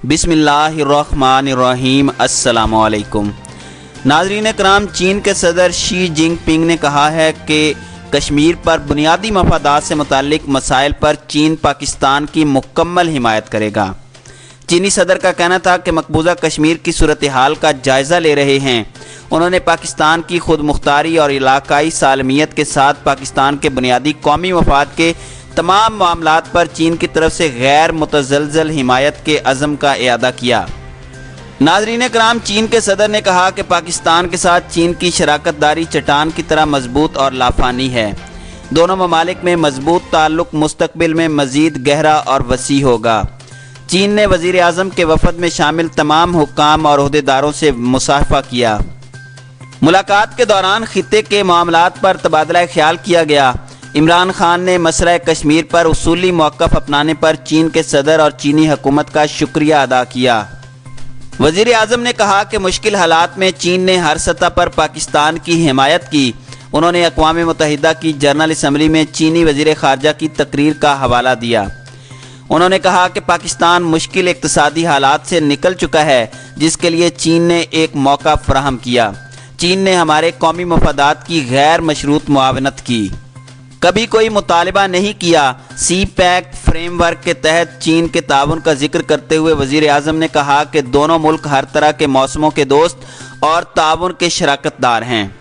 बिस्मिल्लाहिर्रहमानिर्रहीम। अस्सलाम वालेकुम। नाज़रीन कराम, चीन के सदर शी जिनपिंग ने कहा है कि कश्मीर पर बुनियादी मफादात से मुताल्लिक मसाइल पर चीन पाकिस्तान की मुकम्मल हिमायत करेगा। चीनी सदर का कहना था कि मकबूजा कश्मीर की सूरत हाल का जायज़ा ले रहे हैं। उन्होंने पाकिस्तान की खुद मुख्तारी और इलाकाई सालमियत के साथ पाकिस्तान के बुनियादी कौमी मफाद के तमाम मामलात पर चीन की तरफ से गैर मुतज़लज़ल हिमायत के अज़म का इयादा किया। नाज़रीन कराम, चीन के सदर ने कहा कि पाकिस्तान के साथ चीन की शराकत दारी चट्टान की तरह मजबूत और लाफानी है। दोनों ममालिक में मजबूत ताल्लुक़ मुस्तक़बिल में मज़ीद गहरा और वसी होगा। चीन ने वज़ीर आज़म के वफ़द में शामिल तमाम हुक्काम और ओहदेदारों से मुसाफा किया। मुलाकात के दौरान खित्ते के मामलात पर तबादला ख्याल किया गया। इमरान खान ने मसला कश्मीर पर उसूली मौक़िफ़ अपनाने पर चीन के सदर और चीनी हुकूमत का शुक्रिया अदा किया। वज़ीर आज़म ने कहा कि मुश्किल हालात में चीन ने हर सतह पर पाकिस्तान की हिमायत की। उन्होंने अक़वाम मुत्तहिदा की जनरल असम्बली में चीनी वज़ीर ख़ारजा की तकरीर का हवाला दिया। उन्होंने कहा कि पाकिस्तान मुश्किल इक़्तिसादी हालात से निकल चुका है, जिसके लिए चीन ने एक मौका फ़राहम किया। चीन ने हमारे कौमी मफादात की गैर मशरूत मुआवनत की, कभी कोई मुतालबा नहीं किया। सी पैक फ्रेमवर्क के तहत चीन के ताउन का जिक्र करते हुए वज़ीर आज़म ने कहा कि दोनों मुल्क हर तरह के मौसमों के दोस्त और ताउन के शराकतदार हैं।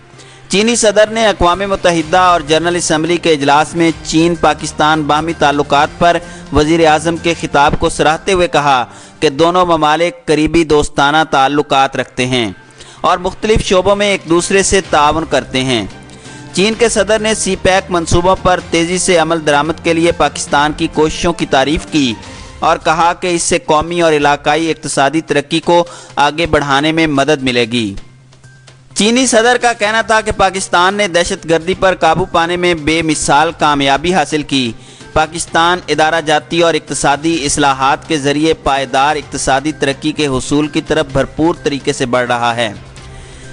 चीनी सदर ने अक़वाम मुत्तहिदा और जनरल असम्बली के इजलास में चीन पाकिस्तान बाहमी ताल्लुकात पर वज़ीर आज़म के खिताब को सराहते हुए कहा कि दोनों ममालिक करीबी दोस्ताना ताल्लुकात रखते हैं और मुख्तलिफ शोबों में एक दूसरे से ताउन करते हैं। चीन के सदर ने सी पैक मनसूबों पर तेज़ी से अमल दरामद के लिए पाकिस्तान की कोशिशों की तारीफ़ की और कहा कि इससे कौमी और इलाकाई इक़्तिसादी तरक्की को आगे बढ़ाने में मदद मिलेगी। चीनी सदर का कहना था कि पाकिस्तान ने दहशतगर्दी पर काबू पाने में बेमिसाल कामयाबी हासिल की। पाकिस्तान इदारा जाती और इक़्तिसादी इस्लाहात के ज़रिए पायदार इक़्तिसादी तरक्की के हुसूल की तरफ भरपूर तरीके से बढ़ रहा है।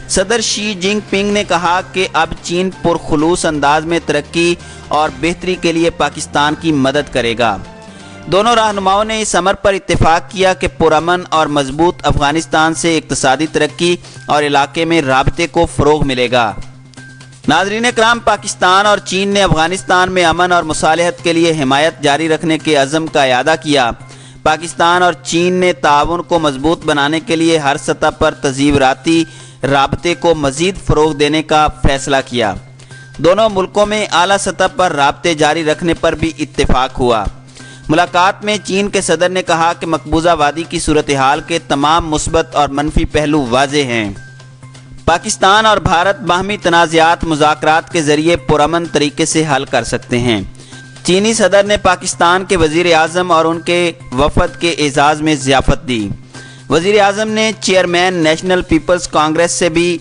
सदर शी जिनपिंग ने कहा कि अब चीन पुरखुलूस अंदाज में तरक्की और बेहतरी के लिए पाकिस्तान की मदद करेगा। दोनों रहनुमाओं ने इस अमर पर इत्तेफाक किया कि पुरअमन और मजबूत अफगानिस्तान से इक़्तिसादी तरक्की और इलाके में राबते को फ़रोग़ मिलेगा। नाज़रीन कराम, पाकिस्तान और चीन ने अफगानिस्तान में अमन और मुसालहत के लिए हिमायत जारी रखने के अज़म का इयादा किया। पाकिस्तान और चीन ने ताउन को मजबूत बनाने के लिए हर सतह पर तज़ीवराती राबते को मज़ीद फ़रोग़ देने का फ़ैसला किया। दोनों मुल्कों में आला सतह पर राबते जारी रखने पर भी इत्तेफाक हुआ। मुलाकात में चीन के सदर ने कहा कि मकबूजा वादी की सूरत हाल के तमाम मुस्बत और मनफी पहलू वाज़ेह हैं। पाकिस्तान और भारत बाहमी तनाज़ात मुज़ाकरात के ज़रिए पुरअमन तरीके से हल कर सकते हैं। चीनी सदर ने पाकिस्तान के वज़ीर आज़म और उनके वफ़द के एजाज़ में ज़ियाफ़त दी। वज़ीर आज़म ने चेयरमैन नेशनल पीपल्स कांग्रेस से भी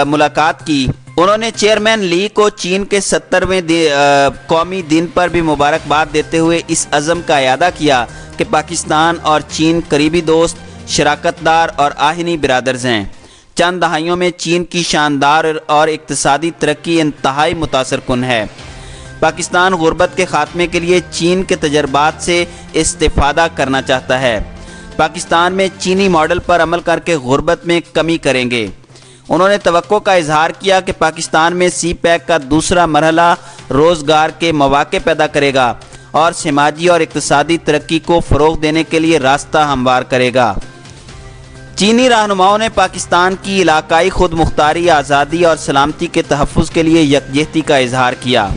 मुलाकात की। उन्होंने चेयरमैन ली को चीन के 70वें कौमी दिन पर भी मुबारकबाद देते हुए इस अज़म का इयादा किया कि पाकिस्तान और चीन करीबी दोस्त, शराकतदार और आहिनी बिरादर्स हैं। चंद दहाइयों में चीन की शानदार और इक़्तिसादी तरक्की इंतहाई मुतासर कुन है। पाकिस्तान गुर्बत के ख़ात्मे के लिए चीन के तजर्बात से इस्तिफ़ादा करना चाहता है। पाकिस्तान में चीनी मॉडल पर अमल करके गुर्बत में कमी करेंगे। उन्होंने तवक्को का इजहार किया कि पाकिस्तान में सी पैक का दूसरा मरहला रोज़गार के मौक़े पैदा करेगा और समाजी और इक़्तिसादी तरक्की को फ़रोग़ देने के लिए रास्ता हमवार करेगा। चीनी रहनुमाओं ने पाकिस्तान की इलाकाई खुद मुख्तारी, आज़ादी और सलामती के तहफ़्फ़ुज़ के लिए यकजहती का इजहार किया।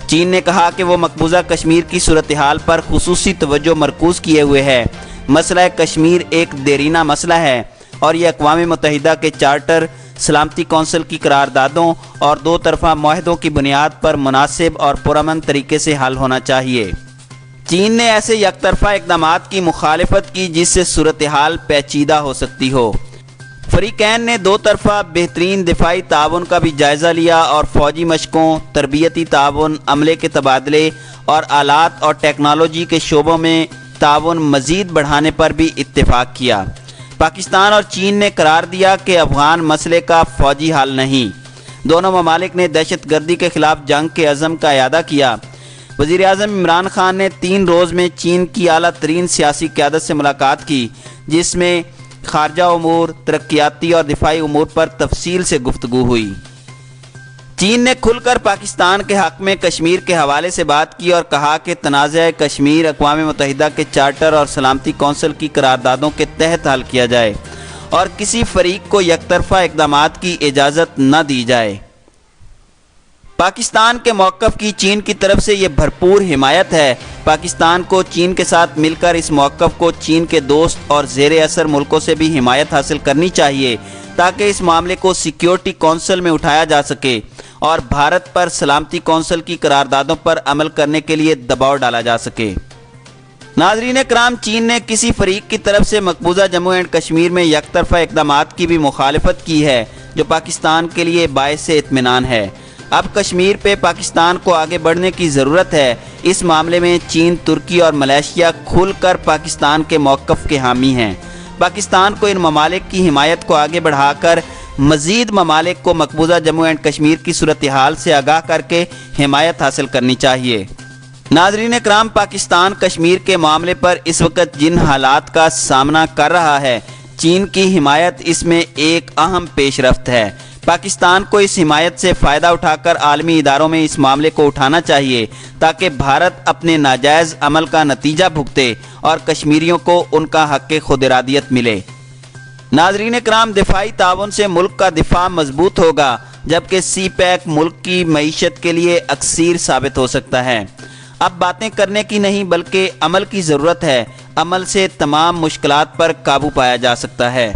चीन ने कहा कि वो मकबूजा कश्मीर की सूरत हाल पर खुसूसी तवज्जो मरकूज़ किए हुए है। मसला कश्मीर एक देरीना मसला है और ये अक़वाम मुत्तहिदा के चार्टर, सलामती कौंसिल की करारदादों और दो तरफ़ा मुआहदों की बुनियाद पर मुनासिब और पुरअमन तरीके से हल होना चाहिए। चीन ने ऐसे यकतरफ़ा इक़दामात की मुखालिफत की जिससे सूरत हाल पेचीदा हो सकती हो। फ़रीक़ैन ने दो तरफ़ा बेहतरीन दिफाई ताउन का भी जायज़ा लिया और फ़ौजी मशकों, तरबियती ताउन, अमले के तबादले और आलात और टेक्नोलॉजी के शोबों में ताउन मज़ीद बढ़ाने पर भी इत्तेफाक किया। पाकिस्तान और चीन ने करार दिया कि अफ़गान मसले का फ़ौजी हल नहीं। दोनों ममालिक ने दहशतगर्दी के ख़िलाफ़ जंग के अज़म का इयादा किया। वज़ीर आज़म इमरान खान ने 3 रोज़ में चीन की आला तरीन सियासी क़यादत से मुलाकात की। جس میں خارجہ امور، ترقیاتی اور دفاعی امور پر تفصیل سے گفتگو ہوئی۔ چین نے کھل کر پاکستان کے حق میں کشمیر کے حوالے سے بات کی اور کہا کہ تنازع کشمیر اقوام متحدہ کے چارٹر اور سلامتی کونسل کی قراردادوں کے تحت حل کیا جائے اور کسی فریق کو یک طرفہ اقدامات کی اجازت نہ دی جائے۔ پاکستان کے موقف کی چین کی طرف سے یہ بھرپور حمایت ہے۔ پاکستان کو چین کے ساتھ مل کر اس موقف کو چین کے دوست اور زیر اثر ملکوں سے بھی حمایت حاصل کرنی چاہیے تاکہ اس معاملے کو سیکیورٹی کونسل میں اٹھایا جا سکے اور بھارت پر سلامتی کونسل کی قراردادوں پر عمل کرنے کے لیے دباؤ ڈالا جا سکے۔ ناظرین کرام، چین نے کسی فریق کی طرف سے مقبوضہ جموں اینڈ کشمیر میں یک طرفہ اقدامات کی بھی مخالفت کی ہے جو پاکستان کے لیے باعث اطمینان ہے۔ اب کشمیر پہ پاکستان کو آگے بڑھنے کی ضرورت ہے۔ اس معاملے میں چین، ترکی اور ملائیشیا کھل کر پاکستان کے موقف کے حامی ہیں۔ پاکستان کو ان ممالک کی حمایت کو آگے بڑھا کر مزید ممالک کو مقبوضہ جموں اینڈ کشمیر کی صورتحال سے آگاہ کر کے حمایت حاصل کرنی چاہیے۔ ناظرین کرام، پاکستان کشمیر کے معاملے پر اس وقت جن حالات کا سامنا کر رہا ہے، چین کی حمایت اس میں ایک اہم پیش رفت ہے۔ پاکستان کو اس حمایت سے فائدہ اٹھا کر عالمی اداروں میں اس معاملے کو اٹھانا چاہیے تاکہ بھارت اپنے ناجائز عمل کا نتیجہ بھگتے اور کشمیریوں کو ان کا حق خود ارادیت ملے۔ ناظرین کرام، دفاعی تعاون سے ملک کا دفاع مضبوط ہوگا جبکہ سی پیک ملک کی معیشت کے لیے اکسیر ثابت ہو سکتا ہے۔ اب باتیں کرنے کی نہیں بلکہ عمل کی ضرورت ہے۔ عمل سے تمام مشکلات پر قابو پایا جا سکتا ہے۔